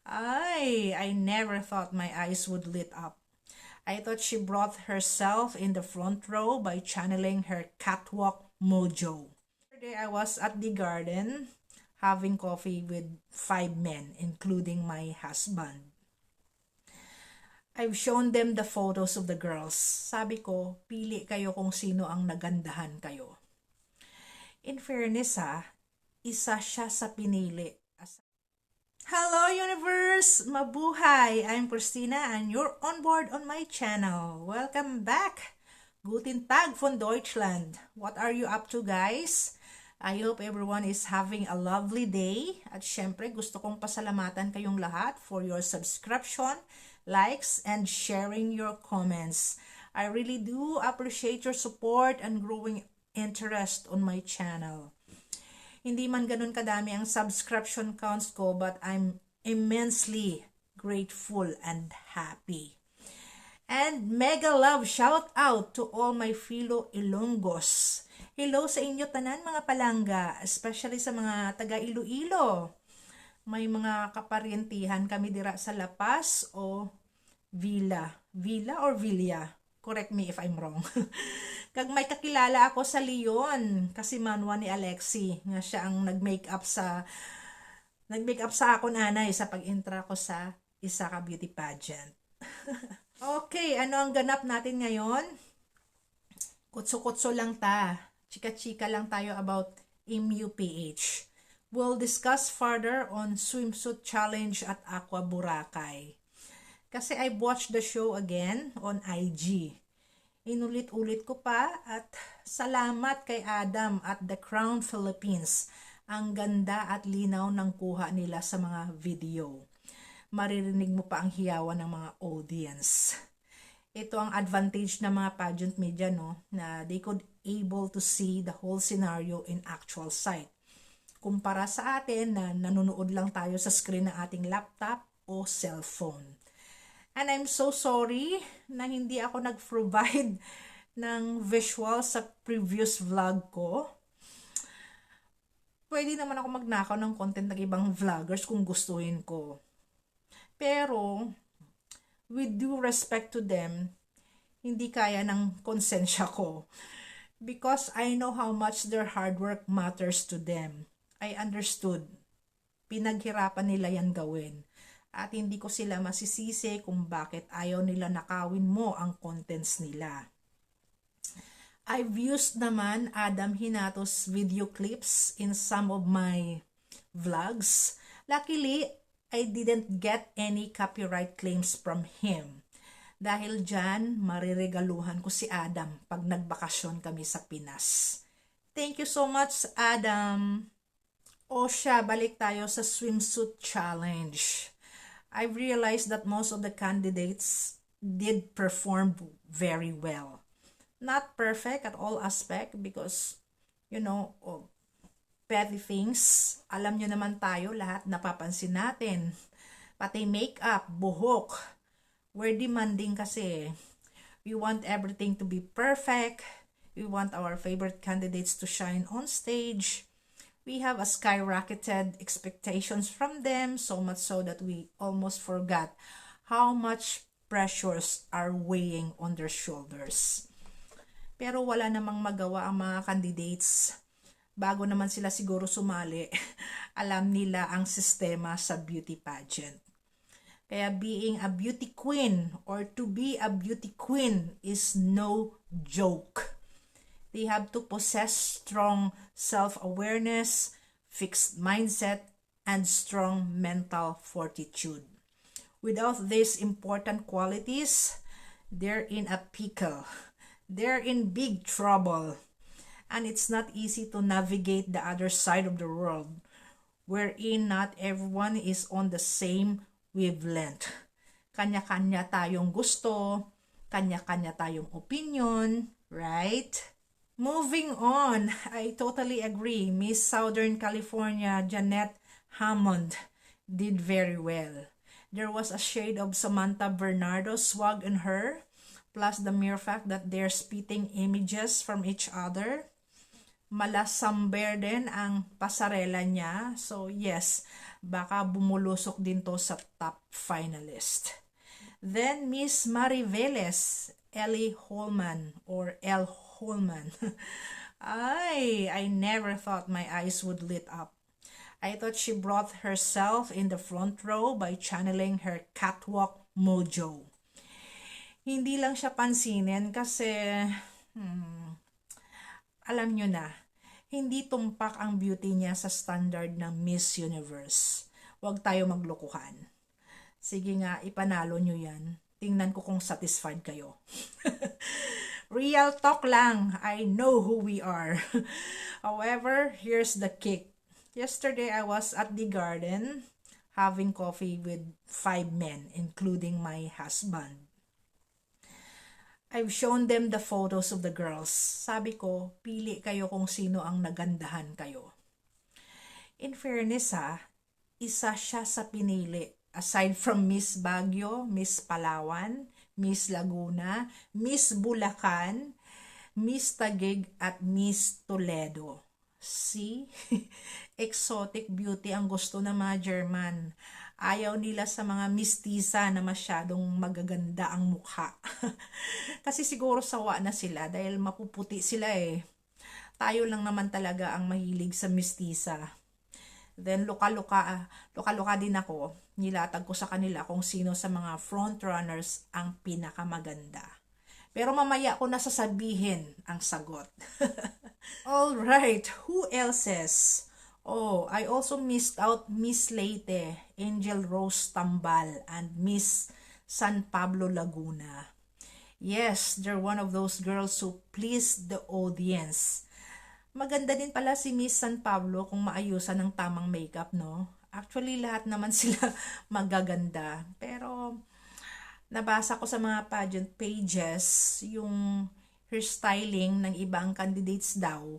I never thought my eyes would lit up. I thought she brought herself in the front row by channeling her catwalk mojo. Today I was at the garden having coffee with 5 men, including my husband. I've shown them the photos of the girls. Sabi ko, pili kayo kung sino ang nagandahan kayo. In fairness isa siya sa pinili. Hello universe! Mabuhay! I'm Christina and you're on board on my channel. Welcome back! Guten Tag von Deutschland! What are you up to guys? I hope everyone is having a lovely day. At syempre gusto kong pasalamatan kayong lahat for your subscription, likes, and sharing your comments. I really do appreciate your support and growing interest on my channel. Hindi man ganun kadami ang subscription counts ko, but I'm immensely grateful and happy. And mega love shout out to all my fellow Ilonggos. Hello sa inyo tanan mga palangga, especially sa mga taga Iloilo. May mga kaparyentihan kami dira sa La Paz o Villa. Villa or Villa? Correct me if I'm wrong. Kag may kakilala ako sa Leon, kasi manwa ni Alexi, nga siya ang nag-makeup sa ako nanay sa pag-intra ko sa isa ka beauty pageant. Okay, ano ang ganap natin ngayon? Kutso-kutso lang chika-chika lang tayo about MUPH. We'll discuss further on swimsuit challenge at Aqua Boracay. Kasi I watched the show again on IG. Inulit-ulit ko pa at salamat kay Adam at The Crown Philippines. Ang ganda at linaw ng kuha nila sa mga video. Maririnig mo pa ang hiyawan ng mga audience. Ito ang advantage ng mga pageant media, no? Na they could able to see the whole scenario in actual sight. Kumpara sa atin na nanonood lang tayo sa screen ng ating laptop o cellphone. And I'm so sorry na hindi ako nag-provide ng visual sa previous vlog ko. Pwede naman ako magnakaw ng content ng ibang vloggers kung gustuhin ko. Pero, with due respect to them, hindi kaya ng konsensya ko. Because I know how much their hard work matters to them. I understood. Pinaghirapan nila yan gawin. At hindi ko sila masisisi kung bakit ayaw nila nakawin mo ang contents nila. I've used naman Adam Hinato's video clips in some of my vlogs. Luckily, I didn't get any copyright claims from him. Dahil dyan, mariregaluhan ko si Adam pag nagbakasyon kami sa Pinas. Thank you so much, Adam. O siya, balik tayo sa swimsuit challenge. I've realized that most of the candidates did perform very well. Not perfect at all aspect because, petty things. Alam nyo naman tayo, lahat napapansin natin. Pati makeup, buhok. We're demanding kasi. We want everything to be perfect. We want our favorite candidates to shine on stage. We have a skyrocketed expectations from them, so much so that we almost forgot how much pressures are weighing on their shoulders. Pero wala namang magawa ang mga candidates. Bago naman sila siguro sumali, alam nila ang sistema sa beauty pageant. Kaya being a beauty queen or to be a beauty queen is no joke. They have to possess strong self-awareness, fixed mindset, and strong mental fortitude. Without these important qualities, they're in a pickle. They're in big trouble. And it's not easy to navigate the other side of the world, wherein not everyone is on the same wavelength. Kanya-kanya tayong gusto, kanya-kanya tayong opinion, right? Moving on, I totally agree. Miss Southern California, Jeanette Hammond, did very well. There was a shade of Samantha Bernardo swag in her, plus the mere fact that they're spitting images from each other. Malasamber din ang pasarela niya. So yes, Baka bumulusok din to sa top finalist. Then Miss Mariveles, Ellie Holman or El Holman. I never thought my eyes would lit up. I thought she brought herself in the front row by channeling her catwalk mojo. Hindi lang siya pansinin kasi alam nyo na, hindi tumpak ang beauty niya sa standard ng Miss Universe. Huwag tayo maglokohan. Sige nga, ipanalo nyo yan. Tingnan ko kung satisfied kayo. Real talk lang. I know who we are. However, here's the kick. Yesterday, I was at the garden having coffee with 5 men, including my husband. I've shown them the photos of the girls. Sabi ko, pili kayo kung sino ang nagandahan kayo. In fairness isa siya sa pinili. Aside from Miss Baguio, Miss Palawan, Miss Laguna, Miss Bulacan, Miss Taguig at Miss Toledo. See? Exotic beauty ang gusto ng mga German. Ayaw nila sa mga mistisa na masyadong magaganda ang mukha. Kasi siguro sawa na sila dahil mapuputi sila eh. Tayo lang naman talaga ang mahilig sa mistisa. Then luka-luka din ako. Nilatag ko sa kanila kung sino sa mga frontrunners ang pinakamaganda. Pero mamaya ko na sasabihin ang sagot. Alright, who else is? Oh, I also missed out Miss Leyte, Angel Rose Tambal, and Miss San Pablo Laguna. Yes, they're one of those girls who pleased the audience. Maganda din pala si Miss San Pablo kung maayusan ng tamang makeup, no? Actually, lahat naman sila magaganda. Pero, nabasa ko sa mga pageant pages, yung hairstyling ng ibang candidates daw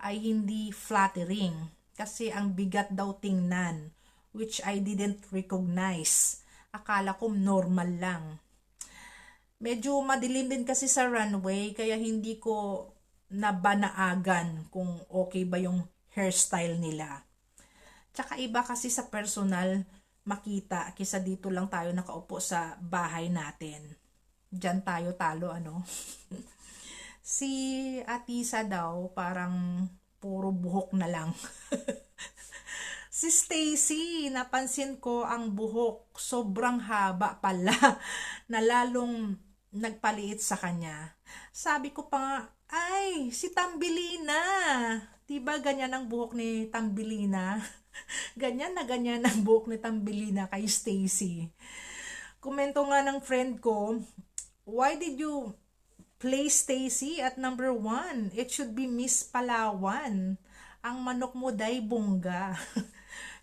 ay hindi flattering. Kasi ang bigat daw tingnan, which I didn't recognize. Akala ko normal lang. Medyo madilim din kasi sa runway, kaya hindi ko nabanaagan kung okay ba yung hairstyle nila. Tsaka iba kasi sa personal makita kaysa dito lang tayo nakaupo sa bahay natin. Diyan tayo talo, ano? Si Atisa daw parang puro buhok na lang. Si Stacy, napansin ko ang buhok sobrang haba pala na lalong nagpaliit sa kanya. Sabi ko pa nga, ay, si Tambilina. Diba ganyan ang buhok ni Tambilina? Ganyan ang buhok ni Tambilina kay Stacy. Komento nga ng friend ko, why did you place Stacy at number 1? It should be Miss Palawan. Ang manok mo day bongga.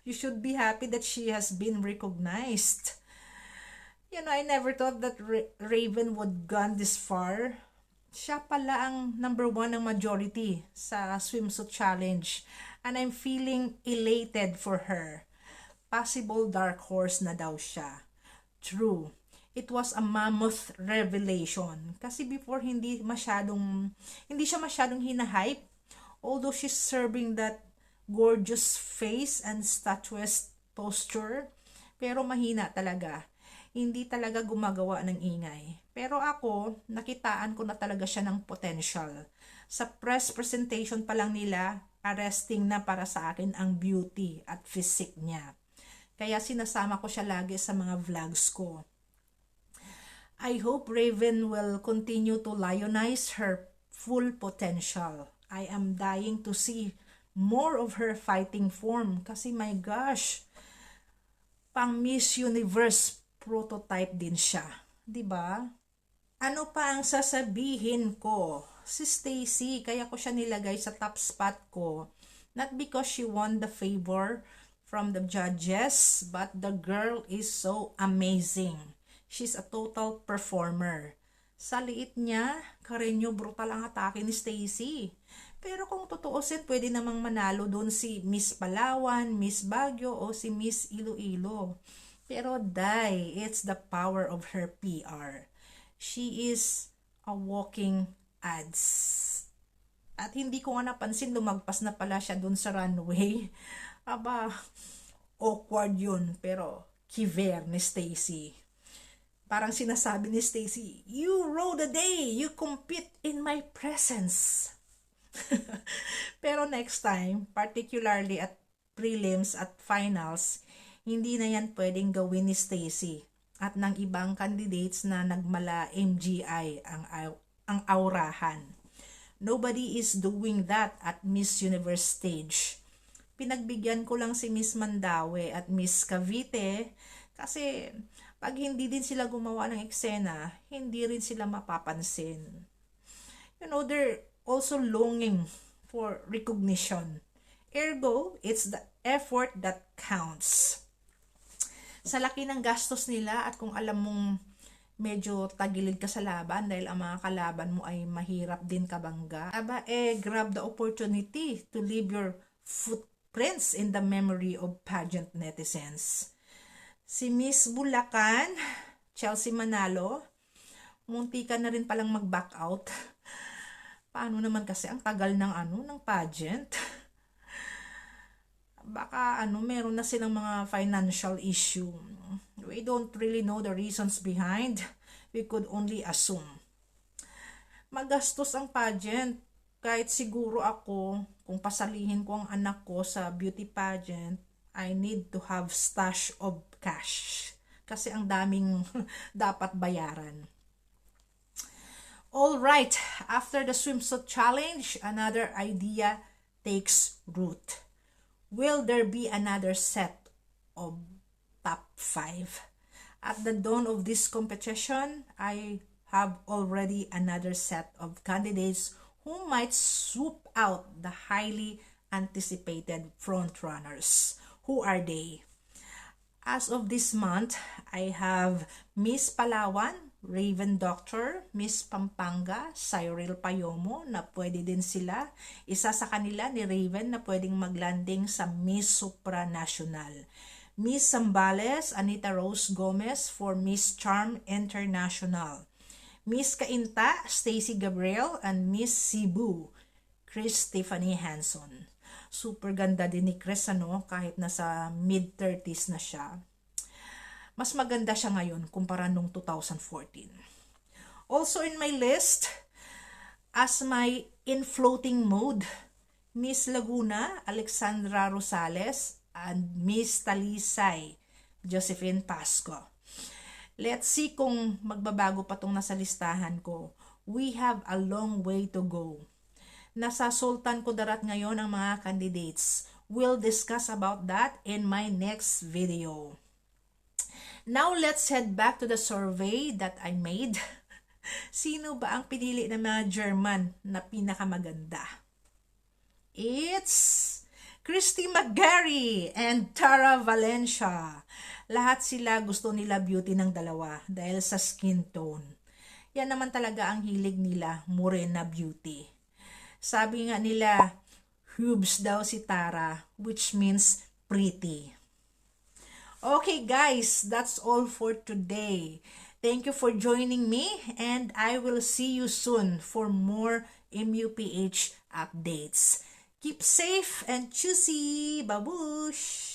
You should be happy that she has been recognized. You know, I never thought that Raven would gone this far. Siya pala ang number 1 ng majority sa swimsuit challenge. And I'm feeling elated for her. Possible dark horse na daw siya. True. It was a mammoth revelation. Kasi before hindi siya masyadong hinahype. Although she's serving that gorgeous face and statuesque posture. Pero mahina talaga. Hindi talaga gumagawa ng ingay. Pero ako, nakitaan ko na talaga siya ng potential. Sa press presentation pa lang nila, arresting na para sa akin ang beauty at physique niya. Kaya sinasama ko siya lagi sa mga vlogs ko. I hope Raven will continue to lionize her full potential. I am dying to see more of her fighting form kasi my gosh, pang Miss Universe prototype din siya, 'di ba? Ano pa ang sasabihin ko? Si Stacy, kaya ko siya nilagay sa top spot ko. Not because she won the favor from the judges, but the girl is so amazing. She's a total performer. Sa liit niya, Carreño brutal ang atake ni Stacy. Pero kung tutuusin, pwede namang manalo doon si Miss Palawan, Miss Baguio o si Miss Iloilo. Pero it's the power of her PR. She is a walking ads. At hindi ko nga napansin, lumagpas na pala siya doon sa runway. Aba, awkward yun, pero kiver ni Stacy. Parang sinasabi ni Stacy, you rule the day, you compete in my presence. Pero next time, particularly at prelims at finals, hindi na yan pwedeng gawin ni Stacy at ng ibang candidates na nagmala MGI ang aurahan. Nobody is doing that at Miss Universe stage. Pinagbigyan ko lang si Miss Mandawi at Miss Cavite kasi pag hindi din sila gumawa ng eksena, hindi rin sila mapapansin. You know, they're also longing for recognition. Ergo, it's the effort that counts. Sa laki ng gastos nila at kung alam mong medyo tagilid ka sa laban dahil ang mga kalaban mo ay mahirap din kabangga, grab the opportunity to leave your footprints in the memory of pageant netizens. Si Miss Bulacan, Chelsea Manalo, munti ka na rin palang mag-back out. Paano naman kasi ang tagal ng pageant? Baka meron na silang mga financial issue. We don't really know the reasons behind. We could only assume. Magastos ang pageant. Kahit siguro ako, kung pasalihin ko ang anak ko sa beauty pageant, I need to have stash of cash. Kasi ang daming dapat bayaran. All right, after the swimsuit challenge, another idea takes root. Will there be another set of top 5? At the dawn of this competition, I have already another set of candidates who might swoop out the highly anticipated frontrunners. Who are they? As of this month, I have Miss Palawan, Raven Doctor, Miss Pampanga, Cyril Payomo na pwede din sila. Isa sa kanila ni Raven na pwedeng maglanding sa Miss Supranational. Miss Zambales, Anita Rose Gomez for Miss Charm International. Miss Cainta, Stacy Gabriel, and Miss Cebu, Chris Tiffany Hanson. Super ganda din ni Chris kahit nasa mid-30s na siya. Mas maganda siya ngayon kumpara nung 2014. Also in my list, as my in floating mode, Miss Laguna, Alexandra Rosales, and Miss Talisay, Josephine Pasco. Let's see kung magbabago pa tong nasa listahan ko. We have a long way to go. Nasa Sultan Kudarat ngayon ang mga candidates. We'll discuss about that in my next video. Now, let's head back to the survey that I made. Sino ba ang pinili ng mga German na pinakamaganda? It's Christy McGarry and Tara Valencia. Lahat sila gusto nila beauty ng dalawa dahil sa skin tone. Yan naman talaga ang hilig nila, morena beauty. Sabi nga nila, hubs daw si Tara, which means pretty. Okay guys, that's all for today. Thank you for joining me and I will see you soon for more MUPH updates. Keep safe and choosy. Babush!